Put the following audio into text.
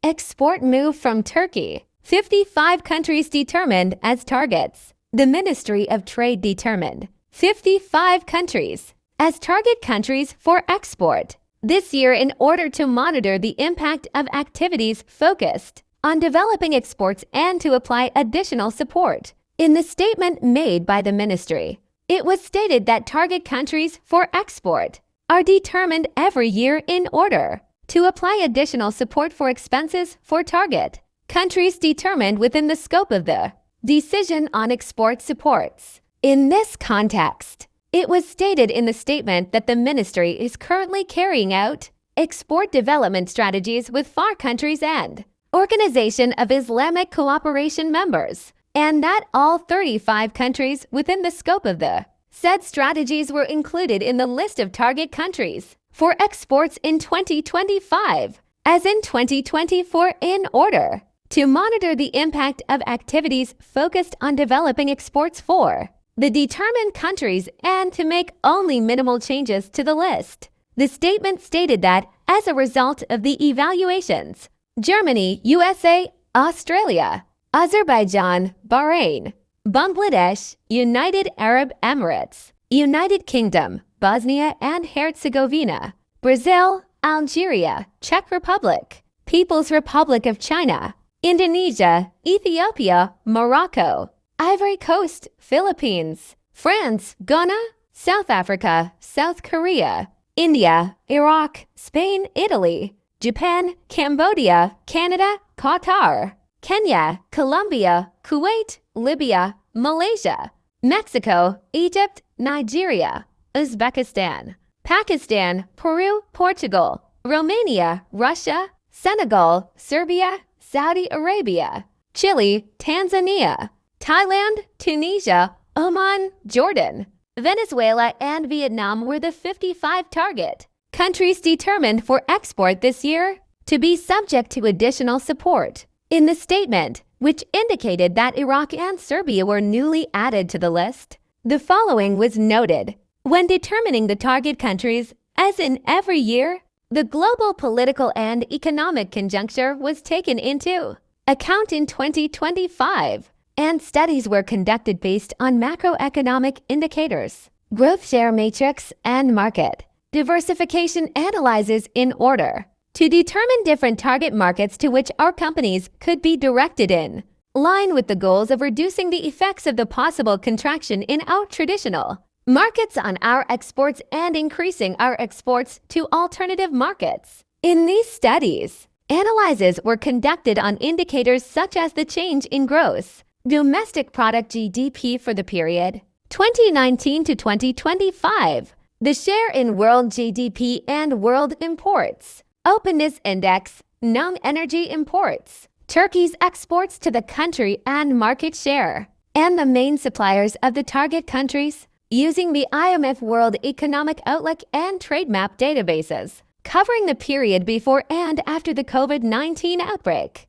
Export move from Turkey. 55 countries determined as targets. The Ministry of Trade determined 55 countries as target countries for export this year in order to monitor the impact of activities focused on developing exports and to apply additional support. In the statement made by the ministry, it was stated that target countries for export are determined every year in order to apply additional support for expenses for target countries determined within the scope of the decision on export supports. In this context, it was stated in the statement that the ministry is currently carrying out export development strategies with FAR countries and Organization of Islamic Cooperation members, and that all 35 countries within the scope of the said strategies were included in the list of target countries for exports in 2025, as in 2024, in order to monitor the impact of activities focused on developing exports for the determined countries and to make only minimal changes to the list. The statement stated that as a result of the evaluations, Germany, USA, Australia, Azerbaijan, Bahrain, Bangladesh, United Arab Emirates, United Kingdom, Bosnia and Herzegovina, Brazil, Algeria, Czech Republic, People's Republic of China, Indonesia, Ethiopia, Morocco, Ivory Coast, Philippines, France, Ghana, South Africa, South Korea, India, Iraq, Spain, Italy, Japan, Cambodia, Canada, Qatar, Kenya, Colombia, Kuwait, Libya, Malaysia, Mexico, Egypt, Nigeria, Uzbekistan, Pakistan, Peru, Portugal, Romania, Russia, Senegal, Serbia, Saudi Arabia, Chile, Tanzania, Thailand, Tunisia, Oman, Jordan, Venezuela, and Vietnam were the 55 target countries determined for export this year to be subject to additional support. In the statement, which indicated that Iraq and Serbia were newly added to the list, the following was noted. When determining the target countries, as in every year, the global political and economic conjuncture was taken into account in 2025. And studies were conducted based on macroeconomic indicators, growth share matrix, and market diversification analyses in order to determine different target markets to which our companies could be directed in line with the goals of reducing the effects of the possible contraction in our traditional markets on our exports and increasing our exports to alternative markets. In these studies, analyses were conducted on indicators such as the change in gross domestic product GDP for the period 2019 to 2025, the share in world GDP and world imports, openness index, non-energy imports, Turkey's exports to the country and market share, and the main suppliers of the target countries using the IMF World Economic Outlook and Trade Map databases, covering the period before and after the COVID-19 outbreak.